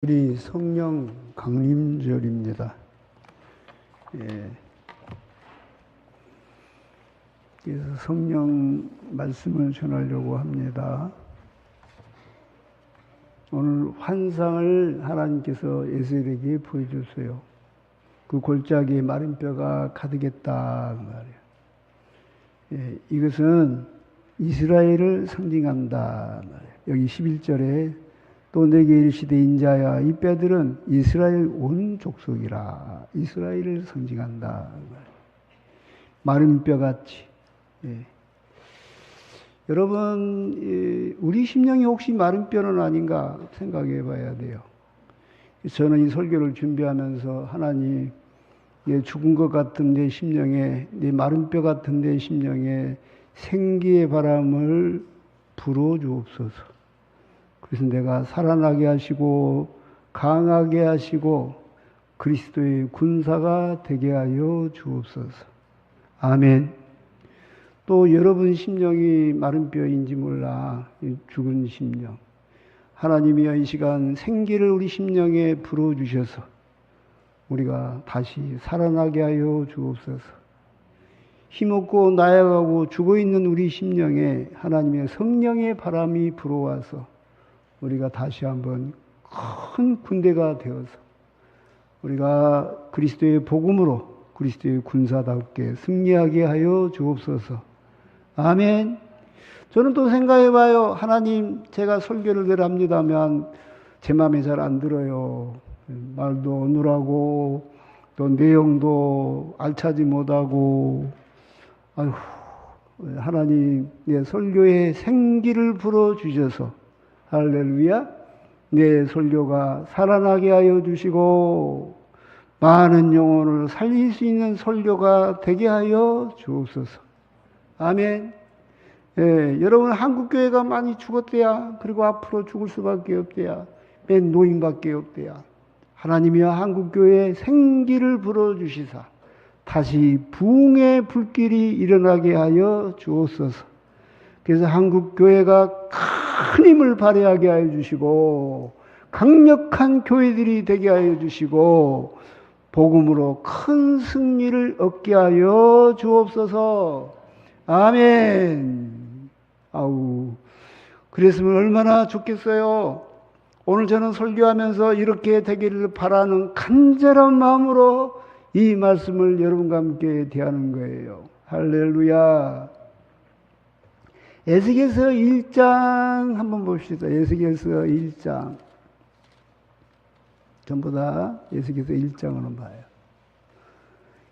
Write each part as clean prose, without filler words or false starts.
우리 성령 강림절입니다. 예. 그래서 성령 말씀을 전하려고 합니다. 오늘 환상을 하나님께서 에스겔에게 보여줬어요. 그 골짜기에 마른 뼈가 가득했다 그 말이에요. 예. 이것은 이스라엘을 상징한다 말이에요. 여기 11절에 또 내게 이르시되 인자야 이 뼈들은 이스라엘 온 족속이라. 이스라엘을 상징한다. 마른 뼈같이. 예. 여러분 우리 심령이 혹시 마른 뼈는 아닌가 생각해 봐야 돼요. 저는 이 설교를 준비하면서 하나님 죽은 것 같은 내 심령에, 내 마른 뼈 같은 내 심령에 생기의 바람을 불어주옵소서. 그래서 내가 살아나게 하시고 강하게 하시고 그리스도의 군사가 되게 하여 주옵소서. 아멘. 또 여러분 심령이 마른 뼈인지 몰라. 죽은 심령. 하나님이여 이 시간 생기를 우리 심령에 불어주셔서 우리가 다시 살아나게 하여 주옵소서. 힘없고 나약하고 죽어있는 우리 심령에 하나님의 성령의 바람이 불어와서 우리가 다시 한번 큰 군대가 되어서 우리가 그리스도의 복음으로 그리스도의 군사답게 승리하게 하여 주옵소서. 아멘. 저는 또 생각해봐요. 하나님, 제가 설교를 늘 합니다만 제 마음에 잘 안 들어요. 말도 어눌하고 또 내용도 알차지 못하고. 아휴, 하나님 내 설교에 생기를 불어주셔서 할렐루야. 내 설교가 살아나게 하여 주시고 많은 영혼을 살릴 수 있는 설교가 되게 하여 주옵소서. 아멘. 예, 여러분 한국교회가 많이 죽었대야. 그리고 앞으로 죽을 수밖에 없대야. 맨 노인밖에 없대야. 하나님이여 한국교회에 생기를 불어주시사 다시 부흥의 불길이 일어나게 하여 주옵소서. 그래서 한국교회가 큰 힘을 발휘하게 하여 주시고 강력한 교회들이 되게 하여 주시고 복음으로 큰 승리를 얻게 하여 주옵소서. 아멘. 아우, 그랬으면 얼마나 좋겠어요. 오늘 저는 설교하면서 이렇게 되기를 바라는 간절한 마음으로 이 말씀을 여러분과 함께 대하는 거예요. 할렐루야. 에스겔서 1장 한번 봅시다. 에스겔서 1장. 전부 다 에스겔서 1장으로 봐요.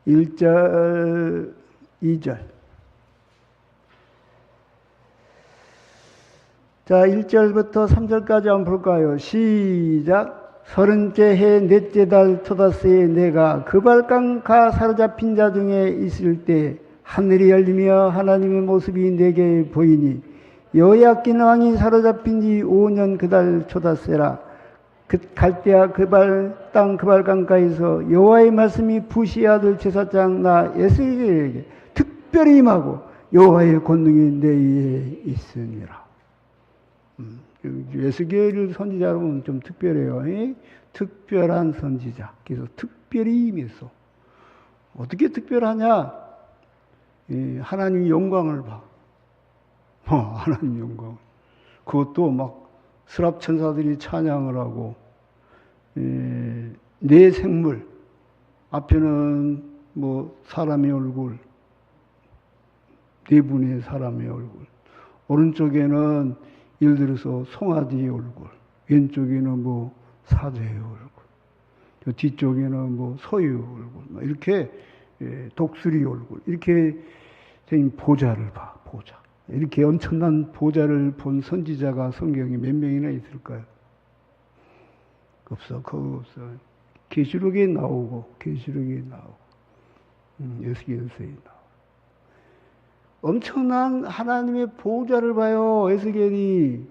1절, 2절. 자, 1절부터 3절까지 한번 볼까요? 시작. 30째 해 넷째 달 초다새에 내가 그발강 가 사로잡힌 자 중에 있을 때 하늘이 열리며 하나님의 모습이 내게 보이니 여호야긴 왕이 사로잡힌 지 5년 그달 초다새라. 그 갈대아 땅 그발강가에서 여호와의 말씀이 부시 아들 제사장 나 에스겔에게 특별히 임하고 여호와의 권능이 내 위에 있으니라. 에스겔 선지자로 보면 좀 특별해요. 특별한 선지자. 그래서 특별히 임했어. 어떻게 특별하냐? 하나님 영광을 봐. 하나님 영광. 그것도 막 스랍 천사들이 찬양을 하고, 네 생물. 앞에는 뭐 사람의 얼굴, 네 분의 사람의 얼굴. 오른쪽에는 예를 들어서 송아지의 얼굴, 왼쪽에는 뭐 사자의 얼굴, 뒤쪽에는 뭐 소의 얼굴, 이렇게 독수리 얼굴, 이렇게 된 보좌를 봐, 보좌. 이렇게 엄청난 보좌를 본 선지자가 성경에 몇 명이나 있을까요? 없어, 그거 없어. 계시록에 나오고, 에스겔서에 나오고. 엄청난 하나님의 보좌를 봐요, 에스겔이.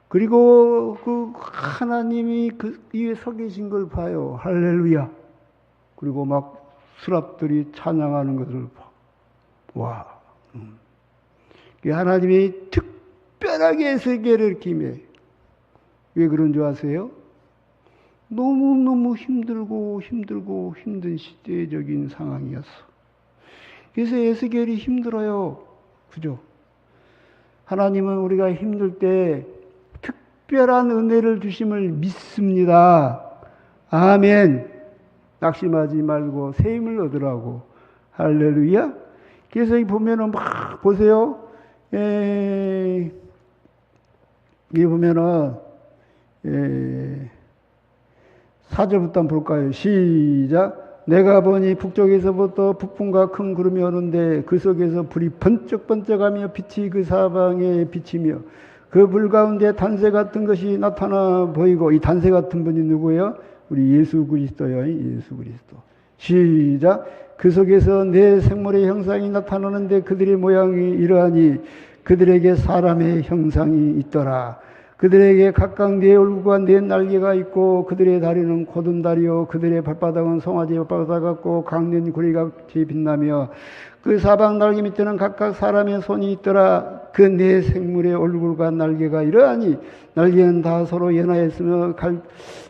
그리고 그 하나님이 그 위에 서 계신 걸 봐요. 할렐루야. 그리고 막 스랍들이 찬양하는 것을 봐. 와. 하나님이 특별하게 에스겔을 기매. 왜 그런 줄 아세요? 너무너무 힘들고 힘든 시대적인 상황이었어. 그래서 에스겔이 힘들어요. 그죠? 하나님은 우리가 힘들 때 특별한 은혜를 주심을 믿습니다. 아멘. 낙심하지 말고 새 힘을 얻으라고. 할렐루야. 그래서 이 보면은 막 보세요. 이 보면은 4절부터 한번 볼까요? 시작. 내가 보니 북쪽에서부터 북풍과 큰 구름이 오는데 그 속에서 불이 번쩍번쩍하며 빛이 그 사방에 비치며 그 불 가운데 단새 같은 것이 나타나 보이고, 이 단새 같은 분이 누구예요? 우리 예수 그리스도요. 예수 그리스도. 시작. 그 속에서 내 생물의 형상이 나타나는데 그들의 모양이 이러하니 그들에게 사람의 형상이 있더라. 그들에게 각각 네 얼굴과 네 날개가 있고 그들의 다리는 고든 다리요 그들의 발바닥은 송아지 발바닥 같고 강된 구리같이 빛나며 그 사방 날개 밑에는 각각 사람의 손이 있더라. 그 네 생물의 얼굴과 날개가 이러하니 날개는 다 서로 연하였으며 갈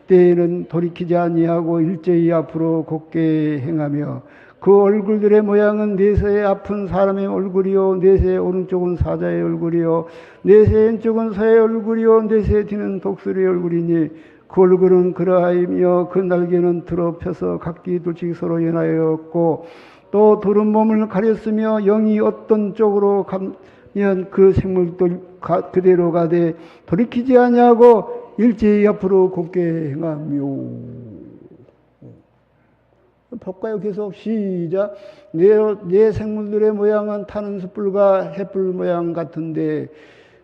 때에는 돌이키지 아니하고 일제히 앞으로 곧게 행하며 그 얼굴들의 모양은 넷의 앞은 사람의 얼굴이요 넷의 오른쪽은 사자의 얼굴이요 넷의 왼쪽은 소의 얼굴이요 넷의 뒤는 독수리의 얼굴이니 그 얼굴은 그러하이며 그 날개는 들어 펴서 각기 둘씩 서로 연하였고 또 둘은 몸을 가렸으며 영이 어떤 쪽으로 가면 그 생물도 그대로 가되 돌이키지 아니하고 일제히 앞으로 곧게 행하며. 볼까요? 계속 시작. 네 생물들의 모양은 타는 숯불과 햇불 모양 같은데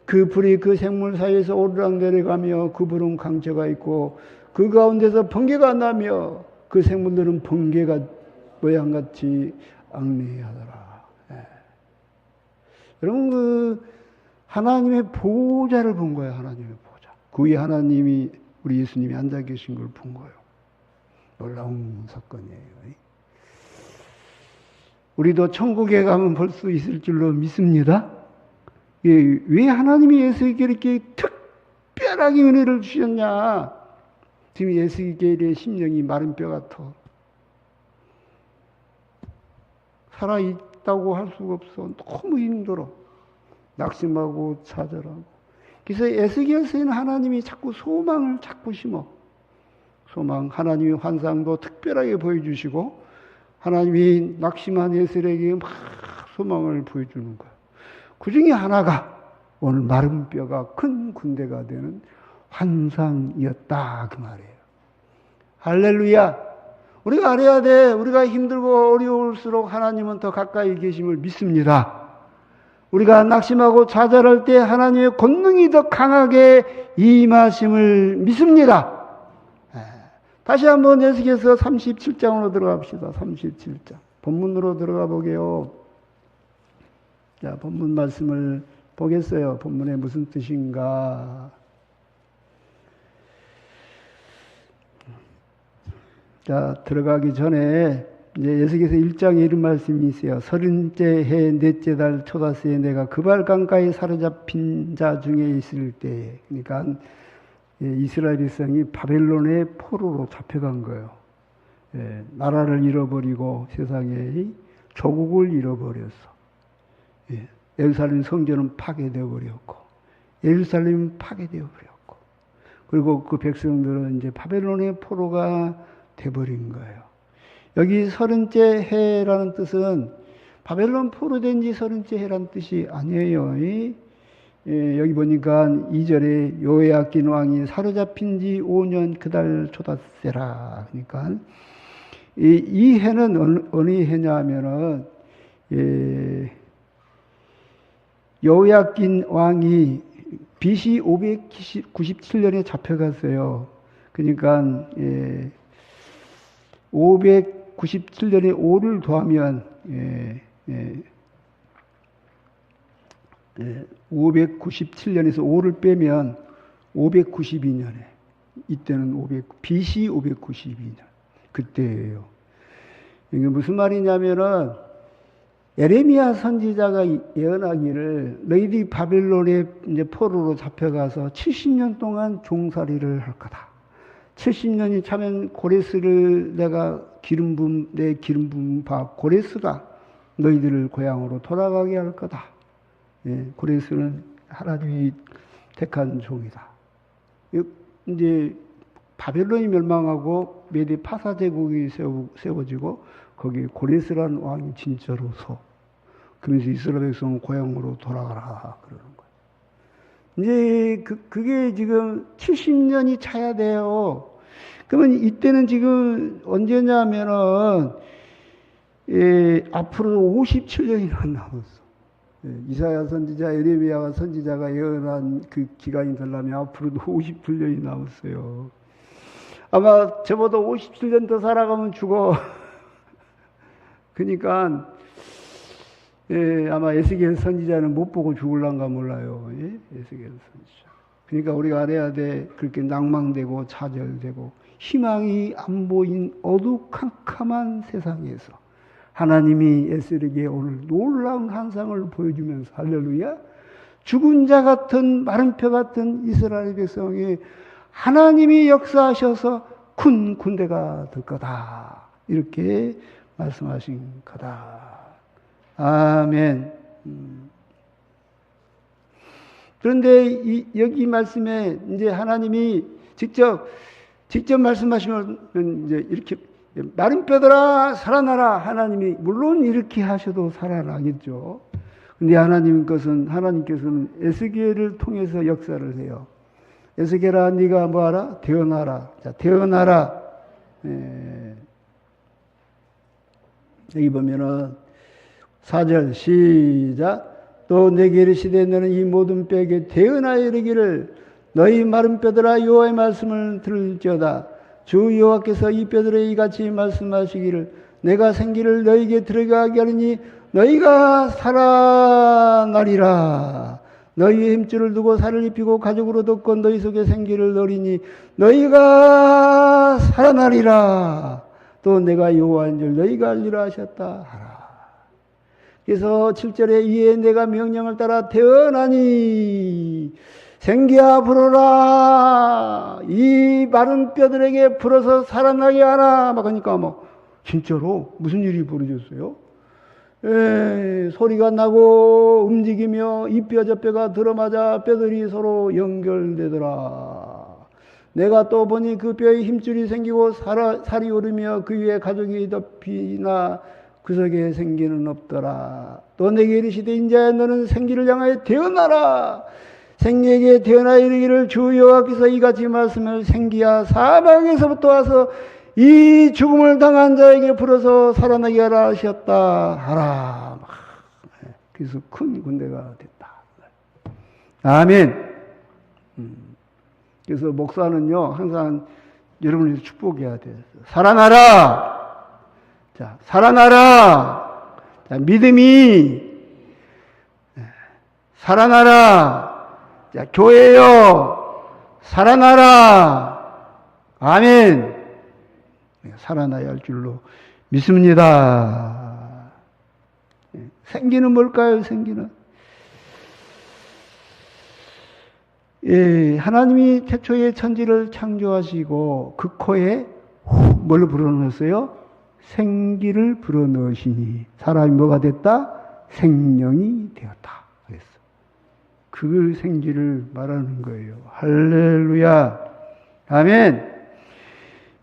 그 불이 그 생물 사이에서 오르락 내려가며 그 불은 강처가 있고 그 가운데서 번개가 나며 그 생물들은 번개가 모양같이 앙내하더라. 여러분 그 하나님의 보좌를 본 거예요. 하나님의 보좌. 그 위에 하나님이 우리 예수님이 앉아 계신 걸 본 거예요. 놀라운 사건이에요. 우리도 천국에 가면 볼 수 있을 줄로 믿습니다. 왜 하나님이 예수에게 이렇게 특별하게 은혜를 주셨냐? 지금 예수에게의 심령이 마른 뼈 같아. 살아있다고 할 수가 없어. 너무 힘들어. 낙심하고 좌절하고. 그래서 에스겔서에는 하나님이 자꾸 소망을 자꾸 심어. 소망, 하나님의 환상도 특별하게 보여주시고 하나님이 낙심한 에스겔에게 막 소망을 보여주는 거예요. 그 중에 하나가 오늘 마른 뼈가 큰 군대가 되는 환상이었다 그 말이에요. 할렐루야. 우리가 알아야 돼. 우리가 힘들고 어려울수록 하나님은 더 가까이 계심을 믿습니다. 우리가 낙심하고 좌절할 때 하나님의 권능이 더 강하게 임하심을 믿습니다. 다시 한번 에스겔서 37장으로 들어갑시다. 37장. 본문으로 들어가 보게요. 자, 본문 말씀을 보겠어요. 본문에 무슨 뜻인가. 자, 들어가기 전에 이제 에스겔서 1장에 이런 말씀이 있어요. 30째 해 넷째 달 초다새에 내가 그발 강가에 사로잡힌 자 중에 있을 때에, 그러니까 이스라엘 백성이 바벨론의 포로로 잡혀간 거예요. 나라를 잃어버리고 세상에 조국을 잃어버렸어. 예루살렘 성전은 파괴되어 버렸고, 예루살렘은 파괴되어 버렸고, 그리고 그 백성들은 이제 바벨론의 포로가 돼버린 거예요. 여기 30째 해라는 뜻은 바벨론 포로된 지 30째 해라는 뜻이 아니에요. 여기 보니까 2절에 요야킨 왕이 사로잡힌 지 5년 그달 초다새라. 그러니까 이 해는 어느 해냐 하면은 요야킨 왕이 BC 597년에 잡혀갔어요. 그러니까 597년에 5를 더하면 597년에서 5를 빼면 592년에, 이때는 BC 592년 그때예요. 이게 무슨 말이냐면은 예레미야 선지자가 예언하기를 너희들이 바벨론의 이제 포로로 잡혀가서 70년 동안 종살이를 할 거다. 70년이 차면 고레스를 내가 내 기름 부은 바 고레스가 너희들을 고향으로 돌아가게 할 거다. 예, 고레스는 하나님이 택한 종이다. 이제 바벨론이 멸망하고 메대 파사 제국이 세워지고 거기에 고레스라는 왕이 진짜로 서. 그러면서 이스라엘 백성은 고향으로 돌아가라 그러는 거예요. 이제 그게 지금 70년이 차야 돼요. 그러면 이때는 지금 언제냐면은 앞으로 57년이나 남았어. 이사야 선지자, 예레미야 선지자가 예언한 그 기간이 되려면 앞으로도 57년이 남았어요. 아마 저보다 57년 더 살아가면 죽어. 그러니까 아마 에스겔 선지자는 못 보고 죽을란가 몰라요. 에스겔 선지자. 그러니까 우리가 알아야 돼. 그렇게 낭망되고 좌절되고 희망이 안 보인 어두컴컴한 세상에서 하나님이 에스겔에게 오늘 놀라운 환상을 보여주면서 할렐루야, 죽은 자 같은 마른 뼈 같은 이스라엘 백성이 하나님이 역사하셔서 큰 군대가 될 거다, 이렇게 말씀하신 거다. 아멘. 그런데 여기 말씀에 이제 하나님이 직접 말씀하시면 이제 이렇게 마른 뼈들아 살아나라. 하나님이 물론 이렇게 하셔도 살아나겠죠. 근데 하나님께서는 에스겔을 통해서 역사를 해요. 에스겔아, 네가 뭐하라? 태어나라. 자, 태어나라. 여기 보면은 4절 시작. 또 내게 이르시되 너는 이 모든 뼈에게 태어나 이르기를 너희 마른 뼈들아 여호와의 말씀을 들을지어다. 주 여호와께서 이 뼈들에 이같이 말씀하시기를 내가 생기를 너희에게 들어가게 하리니 너희가 살아나리라. 너희의 힘줄을 두고 살을 입히고 가죽으로 덮고 너희 속에 생기를 넣으리니 너희가 살아나리라. 또 내가 여호와인 줄 너희가 알리라 하셨다 하라. 그래서 7절에 이에 내가 명령을 따라 태어나니 생기야 불어라. 이 마른 뼈들에게 불어서 살아나게 하라. 막 하니까 진짜로 무슨 일이 벌어졌어요? 소리가 나고 움직이며 이 뼈 저 뼈가 들어맞아 뼈들이 서로 연결되더라. 내가 또 보니 그 뼈에 힘줄이 생기고 살이 오르며 그 위에 가죽이 덮이나 그 속에 생기는 없더라. 또 내게 이르시되 인자야 너는 생기를 향하여 태어나라. 생기에게 태어나 이르기를 주 여호와께서 이같이 말씀을 생기야 사방에서부터 와서 이 죽음을 당한 자에게 불어서 살아나게 하라 하셨다 하라. 그래서 큰 군대가 됐다. 아멘. 그래서 목사는요 항상 여러분이 축복해야 돼요. 살아나라. 자, 살아나라. 자, 믿음이 살아나라. 자, 교회요 살아나라. 아멘. 살아나야 할 줄로 믿습니다. 생기는 뭘까요? 생기는 하나님이 태초에 천지를 창조하시고 그 코에 뭘 불어넣었어요? 생기를 불어넣으시니 사람이 뭐가 됐다? 생명이 되었다. 그랬어. 그 생기를 말하는 거예요. 할렐루야. 아멘.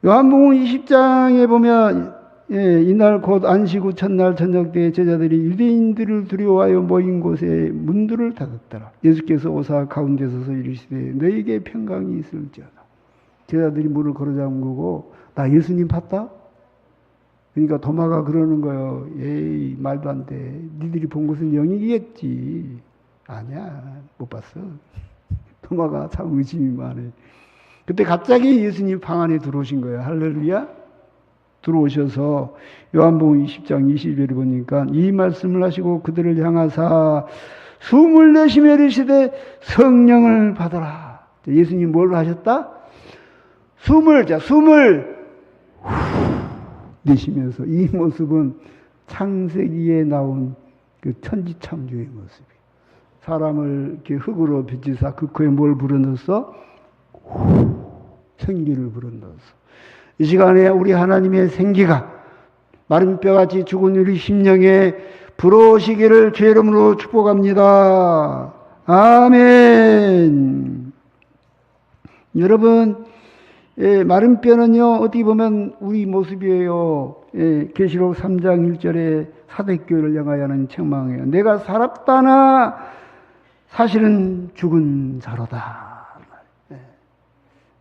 요한복음 20장에 보면 이날 곧 안식 후 첫날 저녁 때에 제자들이 유대인들을 두려워하여 모인 곳에 문들을 닫았더라. 예수께서 오사 가운데 서서 이르시되 너희에게 평강이 있을지어다. 제자들이 문을 걸어 잠그고 나 예수님 봤다? 그러니까 도마가 그러는 거예요. 에이 말도 안 돼. 니들이 본 것은 영이겠지. 아니야 못 봤어. 도마가 참 의심이 많아. 그때 갑자기 예수님 방 안에 들어오신 거예요. 할렐루야. 들어오셔서 요한복음 20장 20절에 보니까 이 말씀을 하시고 그들을 향하사 숨을 내쉬며 이르시되 성령을 받아라. 예수님 뭘 하셨다? 숨을 내쉬면서 이 모습은 창세기에 나온 그 천지창조의 모습이에요. 사람을 이렇게 흙으로 빚으사 그 코에 뭘 불어넣었어? 생기를 불어넣어서 이 시간에 우리 하나님의 생기가 마른 뼈같이 죽은 우리 심령에 불어오시기를 주의 이름으로 축복합니다. 아멘. 여러분, 마른 뼈는요, 어떻게 보면 우리 모습이에요. 계시록 3장 1절에 사대교회를 향하여 하는 책망이에요. 내가 살았다나 사실은 죽은 자로다.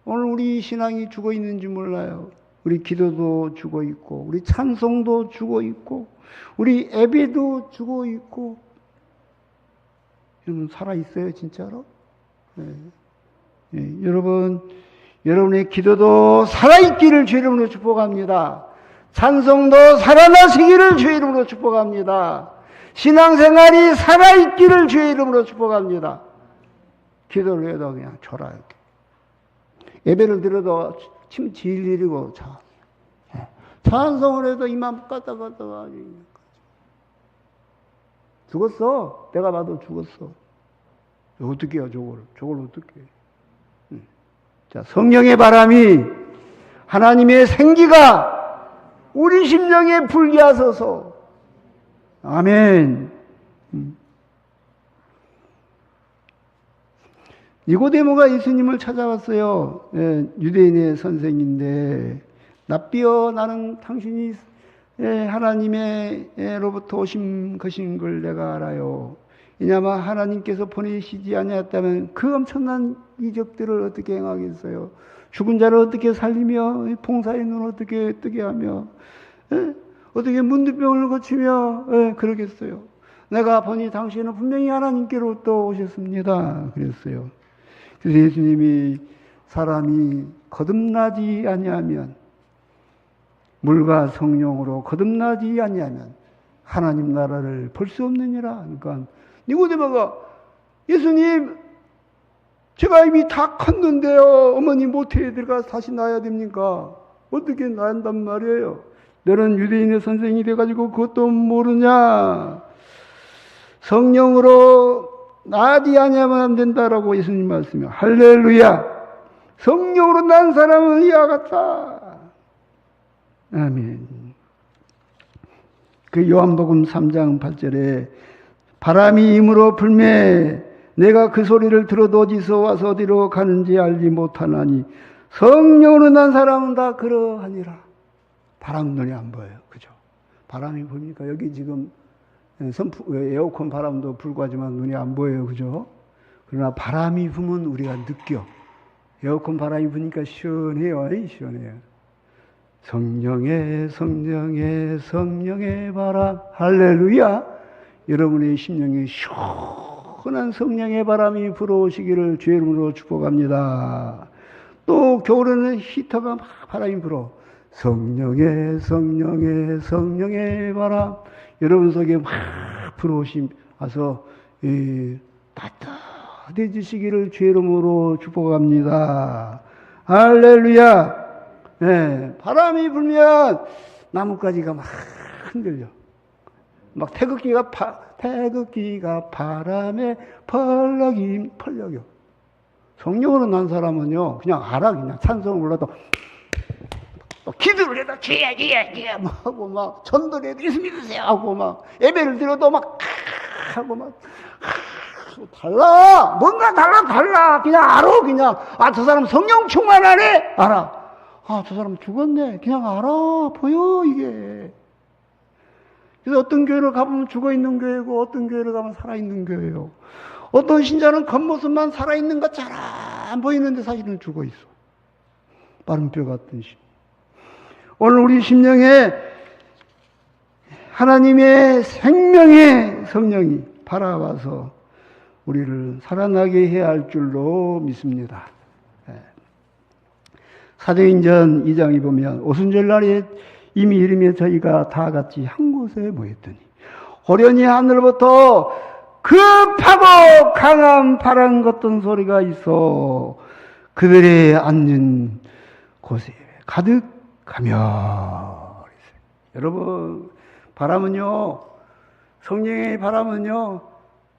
오늘 우리 신앙이 죽어 있는지 몰라요. 우리 기도도 죽어 있고, 우리 찬송도 죽어 있고, 우리 예배도 죽어 있고. 여러분 살아 있어요, 진짜로? 여러분, 여러분의 기도도 살아있기를 주의 이름으로 축복합니다. 찬송도 살아나시기를 주의 이름으로 축복합니다. 신앙생활이 살아있기를 주의 이름으로 축복합니다. 기도를 해도 그냥 졸아요. 예배를 드려도 침 질리고 찬송을 해도 이만 까딱까딱 죽었어. 내가 봐도 죽었어. 어떻게 해요, 저걸 어떻게 해. 자, 성령의 바람이 하나님의 생기가 우리 심령에 불게 하소서. 아멘. 니고데모가 예수님을 찾아왔어요. 유대인의 선생인데, 납비여 나는 당신이 하나님의로부터 오신 것인 걸 내가 알아요. 이냐마 하나님께서 보내시지 아니하였다면 그 엄청난 이적들을 어떻게 행하겠어요? 죽은 자를 어떻게 살리며 봉사의 눈을 어떻게 뜨게 하며 어떻게 문둥병을 고치며 그러겠어요? 내가 보니 당신은 분명히 하나님께로부터 오셨습니다. 그랬어요. 그래서 예수님이 사람이 거듭나지 아니하면, 물과 성령으로 거듭나지 아니하면 하나님 나라를 볼 수 없느니라. 그러니까 니고데모가 예수님, 제가 이미 다 컸는데요. 어머니 모태에 들어가서 다시 낳아야 됩니까? 어떻게 낳는단 말이에요? 너는 유대인의 선생이 돼가지고 그것도 모르냐? 성령으로 나지 아니하면 안 된다라고 예수님 말씀해요. 할렐루야! 성령으로 난 사람은 이와 같다. 아멘. 그 요한복음 3장 8절에 바람이 임으로 불매 내가 그 소리를 들어도 어디서 와서 어디로 가는지 알지 못하나니 성령으로 난 사람은 다 그러하니라. 바람 눈에 안 보여요. 그죠? 바람이 보니까 여기 지금 에어컨 바람도 불고 하지만 눈에 안 보여요. 그죠? 그러나 바람이 부면 우리가 느껴. 에어컨 바람이 부니까 시원해요. 시원해요. 성령의 바람. 할렐루야. 여러분의 심령에 시원한 성령의 바람이 불어오시기를 주의 이름으로 축복합니다. 또 겨울에는 히터가 막 바람이 불어. 성령의 바람. 여러분 속에 막 불어오셔서 따뜻해지시기를 주의 이름으로 축복합니다. 할렐루야. 바람이 불면 나뭇가지가 막 흔들려. 막 태극기가 바람에 펄럭여. 성령으로 난 사람은요, 그냥 알아. 그냥 찬송을 불러도 기도를 해도 기야 하고 막 전도를 해도 예수 믿으세요 하고 막 예배를 드려도 막 하고 막 달라. 뭔가 달라. 그냥 알아. 그냥 저 사람 성령 충만하네. 알아. 저 사람 죽었네. 그냥 알아. 보여 이게. 그래서 어떤 교회를 가보면 죽어있는 교회고 어떤 교회를 가면 살아있는 교회예요. 어떤 신자는 겉모습만 살아있는 것 잘 안 보이는데 사실은 죽어있어. 마른 뼈 같은 심. 오늘 우리 심령에 하나님의 생명의 성령이 바라와서 우리를 살아나게 해야 할 줄로 믿습니다. 사도행전 2장에 보면 오순절날에 이미 이름에 저희가 다 같이 한 곳에 모였더니 호련히 하늘부터 급하고 강한 바람 같은 소리가 있어 그들의 앉은 곳에 가득하며. 여러분, 바람은요, 성령의 바람은요,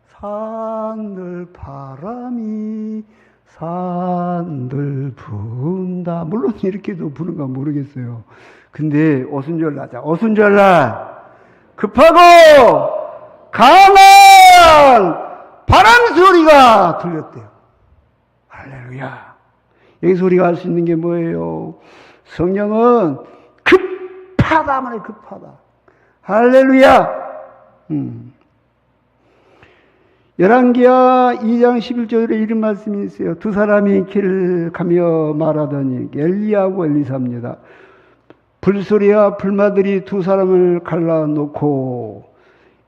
산들 바람이 산들 부은다. 물론 이렇게도 부는가 모르겠어요. 근데 오순절날자, 오순절날 급하고 강한 바람 소리가 들렸대요. 할렐루야. 여기서 우리가 알 수 있는 게 뭐예요? 성령은 급하다 말이에요. 급하다. 할렐루야. 열왕기하 2장 11절에 이런 말씀이 있어요. 두 사람이 길을 가며 말하더니 엘리야하고 엘리사입니다. 불소리와 불마들이 두 사람을 갈라놓고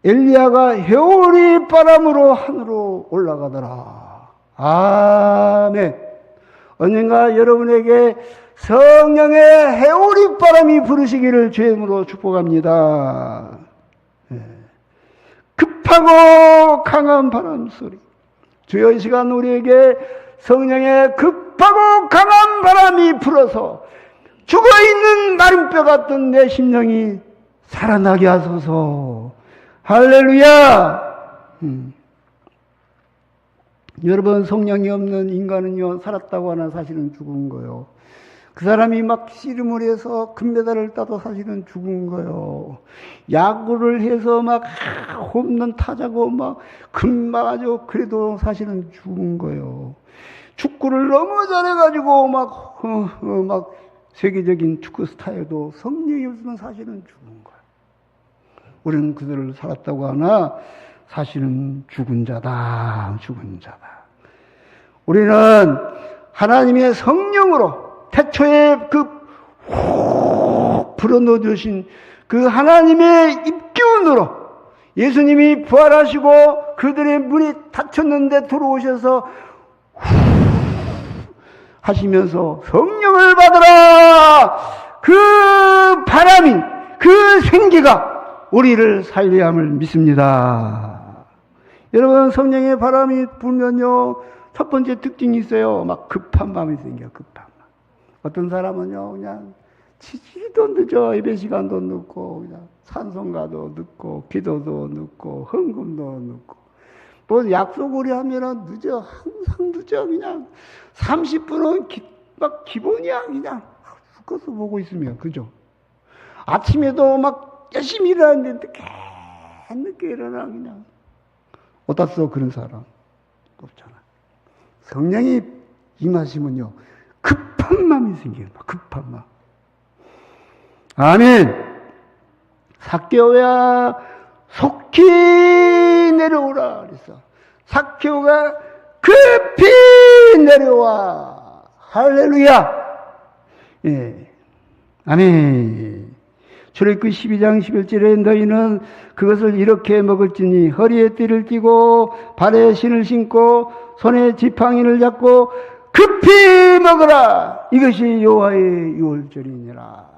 엘리야가 회오리 바람으로 하늘로 올라가더라. 아멘. 언젠가 여러분에게 성령의 회오리 바람이 부르시기를 주임으로 축복합니다. 급하고 강한 바람 소리. 주여 이 시간 우리에게 성령의 급하고 강한 바람이 불어서 죽어있는 마른뼈 같은 내 심령이 살아나게 하소서. 할렐루야. 여러분, 성령이 없는 인간은요, 살았다고 하나 사실은 죽은 거요. 그 사람이 막 씨름을 해서 금메달을 따도 사실은 죽은 거요. 야구를 해서 막 홈런 타자고 막 금마가지고 그래도 사실은 죽은 거요. 축구를 너무 잘해가지고 막 세계적인 축구 스타에도 성령이 없으면 사실은 죽은 거예요. 우리는 그들을 살았다고 하나 사실은 죽은 자다. 죽은 자다. 우리는 하나님의 성령으로 태초에 훅 불어넣어 주신 그 하나님의 입기운으로 예수님이 부활하시고 그들의 문이 닫혔는데 들어오셔서 하시면서 성령을 받으라. 그 바람이, 그 생기가 우리를 살려야 함을 믿습니다. 여러분, 성령의 바람이 불면요, 첫 번째 특징이 있어요. 막 급한 마음이 생겨요. 급한 마음. 어떤 사람은요, 그냥 치지도 늦어. 예배 시간도 늦고, 그냥 찬송가도 늦고, 기도도 늦고, 헌금도 늦고. 뭐 약속을 하면은 늦어. 항상 늦어. 그냥 30분은 막 기본이야. 그냥 죽어서 보고 있으면. 그죠? 아침에도 막 열심히 일어나는데 늦게 일어나. 그냥. 어디다 써, 그런 사람? 없잖아. 성령이 임하시면요, 급한 마음이 생겨요. 급한 마음. 아멘. 삭개오야 속히 내려오라 그랬어. 삭개오가 급히 내려와. 할렐루야. 예. 아멘. 출애굽기 12장 11절에 너희는 그것을 이렇게 먹을지니 허리에 띠를 띠고 발에 신을 신고 손에 지팡이를 잡고 급히 먹으라. 이것이 여호와의 유월절이니라.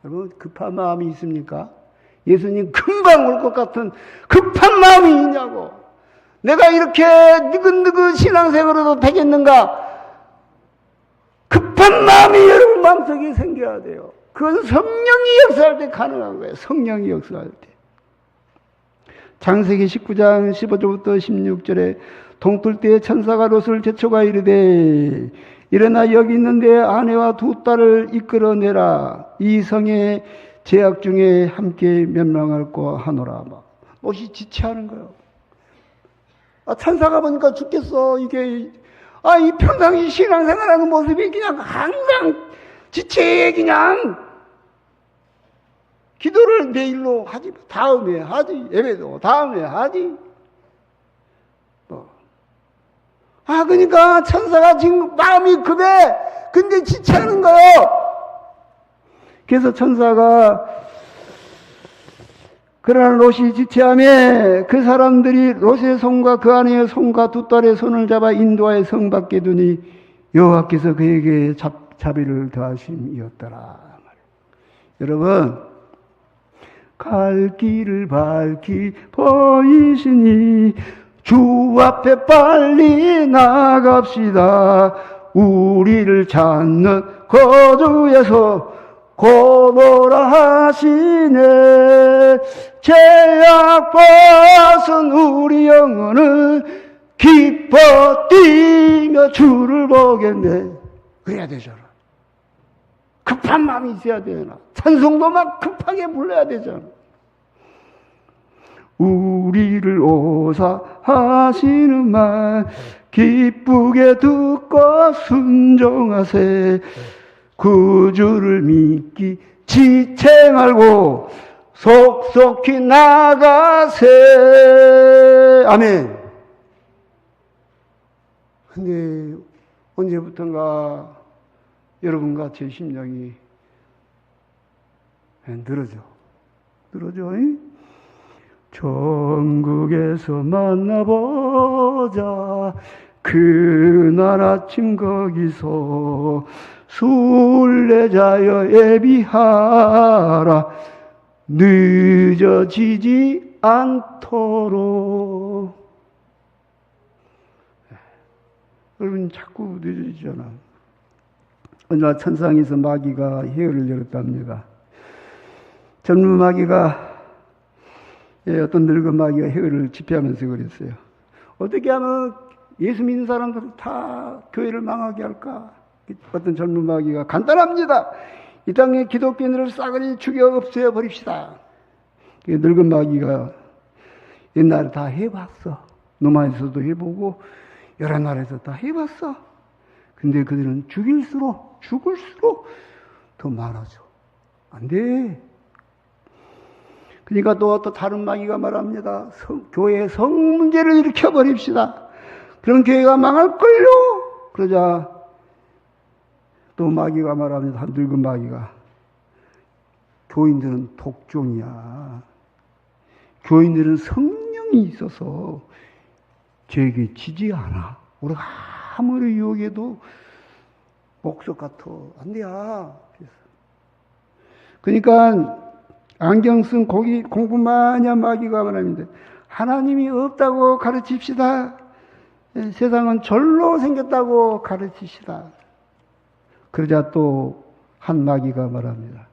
여러분, 급한 마음이 있습니까? 예수님 금방 올 것 같은 급한 마음이 있냐고. 내가 이렇게 느긋느긋 신앙생활로도 되겠는가? 급한 마음이 여러분 마음속에 생겨야 돼요. 그건 성령이 역사할 때 가능한 거예요. 성령이 역사할 때. 창세기 19장 15절부터 16절에 동틀 때에 천사가 롯을 제쳐가 이르되 일어나 여기 있는데 아내와 두 딸을 이끌어내라. 이 성의 제약 중에 함께 멸망할까 하노라. 막 롯이 지체하는 거예요. 천사가 보니까 죽겠어. 이 평상시 신앙생활하는 모습이 그냥 항상 지체 그냥 기도를 내일로 하지, 다음에 하지, 예배도 다음에 하지. 그러니까 천사가 지금 마음이 급해. 근데 지체하는 거예요. 그래서 천사가 그러나 롯이 지체하며 그 사람들이 롯의 손과 그 아내의 손과 두 딸의 손을 잡아 인도하여 성 밖에 두니 여호와께서 그에게 자비를 더하심이었더라. 여러분, 갈 길을 밝히 보이시니 주 앞에 빨리 나갑시다. 우리를 찾는 거주에서 고노라 하시네. 죄악 벗은 우리 영혼을 기뻐 뛰며 주를 보겠네. 그래야 되잖아. 급한 마음이 있어야 되나. 찬송도 막 급하게 불러야 되잖아. 우리를 오사하시는 말 기쁘게 듣고 순종하세. 구주를 믿기 지체 말고 속속히 나가세. 아멘. 근데 언제부턴가 여러분과 제 심령이 늘어져. 천국에서 만나보자. 그날 아침 거기서 순례자여 예비하라. 늦어지지 않도록. 여러분 자꾸 늦어지잖아. 어느 날 천상에서 마귀가 해열을 열었답니다. 젊은 마귀가 어떤 늙은 마귀가 해열을 집회하면서 그랬어요. 어떻게 하면 예수 믿는 사람들은 다 교회를 망하게 할까? 어떤 젊은 마귀가 간단합니다. 이 땅에 기독교인들을 싸그리 죽여 없애어 버립시다. 늙은 마귀가 옛날에 다 해봤어. 노마에서도 해보고 여러 나라에서 다 해봤어. 근데 그들은 죽을수록 더 많아져. 안 돼. 그러니까 또 다른 마귀가 말합니다. 교회에 성 문제를 일으켜버립시다. 그런 교회가 망할걸요. 그러자 또 마귀가 말합니다. 한 늙은 마귀가. 교인들은 독종이야. 교인들은 성령이 있어서 죄에게 지지 않아. 우리가 아무리 유혹해도 목석 같아. 안 돼야. 그러니까 안경 쓴 공부 많이 한 마귀가 말합니다. 하나님이 없다고 가르칩시다. 세상은 절로 생겼다고 가르치시다. 그러자 또 한 마귀가 말합니다.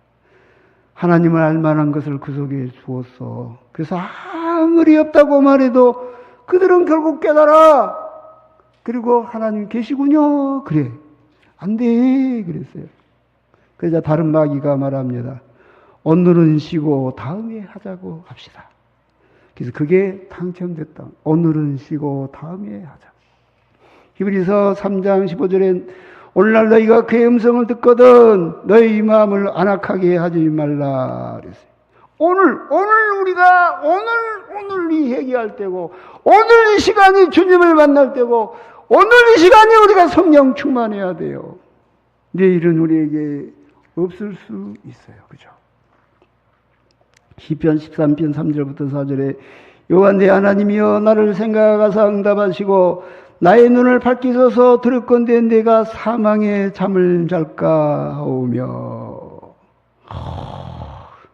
하나님을 알 만한 것을 그 속에 주었어. 그래서 아무리 없다고 말해도 그들은 결국 깨달아. 그리고 하나님 계시군요. 그래. 안 돼. 그랬어요. 그러자 다른 마귀가 말합니다. 오늘은 쉬고 다음에 하자고 합시다. 그래서 그게 당첨됐다. 오늘은 쉬고 다음에 하자. 히브리서 3장 15절에 오늘날 너희가 그의 음성을 듣거든 너희 마음을 안악하게 하지 말라 그랬어요. 오늘 이 회개할 때고 오늘 이 시간이 주님을 만날 때고 오늘 이 시간이 우리가 성령 충만해야 돼요. 내일은 우리에게 없을 수 있어요. 그죠? 시편 13편 3절부터 4절에 여호와 내 하나님이여 나를 생각하사 응답하시고 나의 눈을 밝히소서 들을건대 내가 사망의 잠을 잘까 하오며.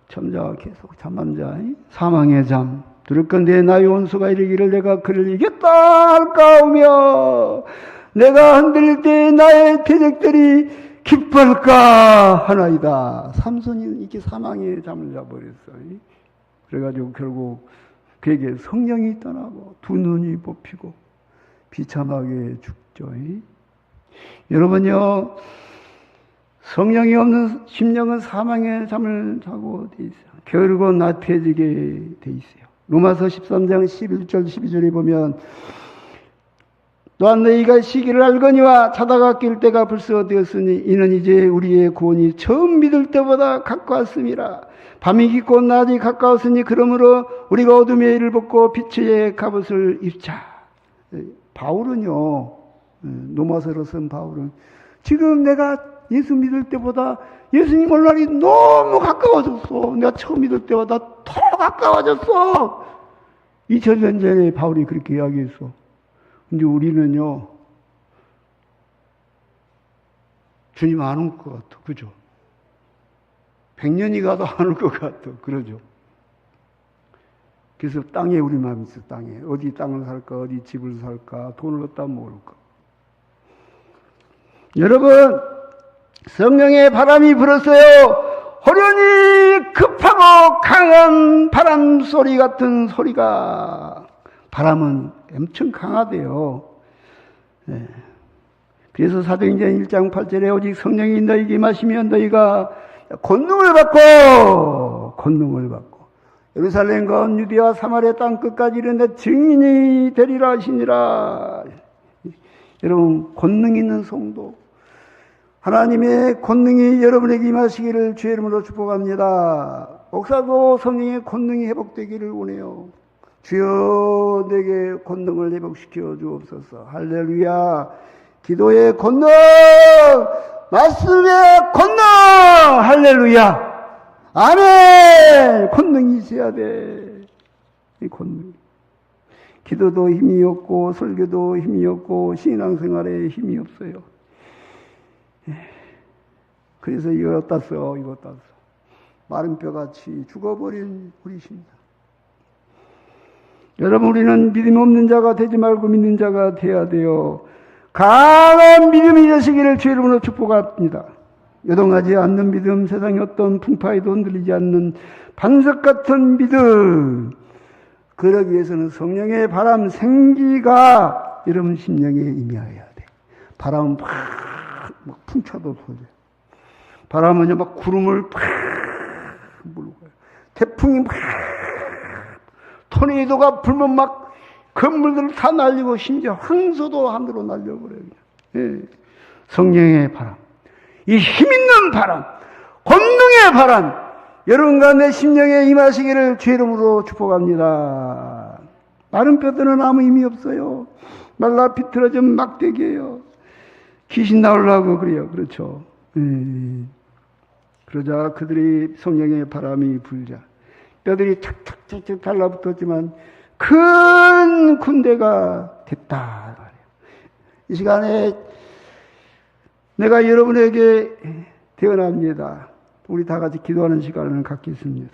잠자 계속 잠만 자. 사망의 잠 들을건대 나의 원수가 이르기를 내가 그를 이겼다 할까 하오며 내가 흔들릴 때 나의 대적들이 기뻐할까 하나이다. 삼손이 이렇게 사망의 잠을 자버렸어요. 그래가지고 결국 그에게 성령이 떠나고 두 눈이 뽑히고 비참하게 죽죠. 여러분요, 성령이 없는 심령은 사망의 잠을 자고 돼 있어요. 게으르고 나태해지게 돼 있어요. 로마서 13장 11절 12절에 보면 또한 너희가 시기를 알거니와 자다가 깰 때가 벌써 되었으니 이는 이제 우리의 구원이 처음 믿을 때보다 가까웠음이라. 밤이 깊고 낮이 가까웠으니 그러므로 우리가 어둠의 일을 벗고 빛의 갑옷을 입자. 바울은요, 로마서로 쓴 바울은 지금 내가 예수 믿을 때보다 예수님 올 날이 너무 가까워졌어. 내가 처음 믿을 때보다 더 가까워졌어. 2000년 전에 바울이 그렇게 이야기했어. 근데 우리는요, 주님 안 올 것 같아. 그죠? 100년이 가도 안 올 것 같아. 그러죠? 그래서 땅에 우리 마음이 있어, 땅에. 어디 땅을 살까, 어디 집을 살까, 돈을 얻다 모을까. 여러분, 성령의 바람이 불었어요. 호련히 급하고 강한 바람 소리 같은 소리가. 바람은 엄청 강하대요. 예. 그래서 사도행전 1장 8절에 오직 성령이 너희에게 임하시면 너희가 권능을 받고 예루살렘과 온 유대와 사마리아 땅 끝까지 이르는 내 증인이 되리라 하시니라. 여러분, 권능 있는 성도, 하나님의 권능이 여러분에게 임하시기를 주의 이름으로 축복합니다. 목사도 성령의 권능이 회복되기를 원해요. 주여 내게 권능을 회복시켜 주옵소서. 할렐루야. 기도의 권능, 말씀의 권능, 할렐루야. 아멘. 권능이 있어야 돼. 이 권능. 기도도 힘이 없고 설교도 힘이 없고 신앙생활에 힘이 없어요. 그래서 이거 어디다 써, 이거 어디다 써. 마른 뼈같이 죽어버린 우리십니다. 여러분, 우리는 믿음 없는 자가 되지 말고 믿는 자가 되어야 돼요. 강한 믿음이 되시기를 주의 이름으로 축복합니다. 요동하지 않는 믿음, 세상의 어떤 풍파에도 흔들리지 않는 반석 같은 믿음. 그러기 위해서는 성령의 바람, 생기가 여러분 심령에 임해야 돼. 바람은 막 풍차도 소리. 바람은요, 막 구름을 팍 물고 가요. 태풍이 막, 토네이도가 불면 막 건물들을 다 날리고 심지어 황소도 하늘로 날려버려요. 예. 성령의 바람. 이 힘있는 바람, 권능의 바람, 여러분과 내 심령에 임하시기를 주의 이름으로 축복합니다. 마른 뼈들은 아무 의미 없어요. 말라 비틀어진 막대기예요. 귀신 나오려고 그래요. 그렇죠. 그러자 그들이 성령의 바람이 불자 뼈들이 탁탁탁탁 달라붙었지만 큰 군대가 됐다. 이 시간에 내가 여러분에게 태어납니다. 우리 다 같이 기도하는 시간을 갖겠습니다.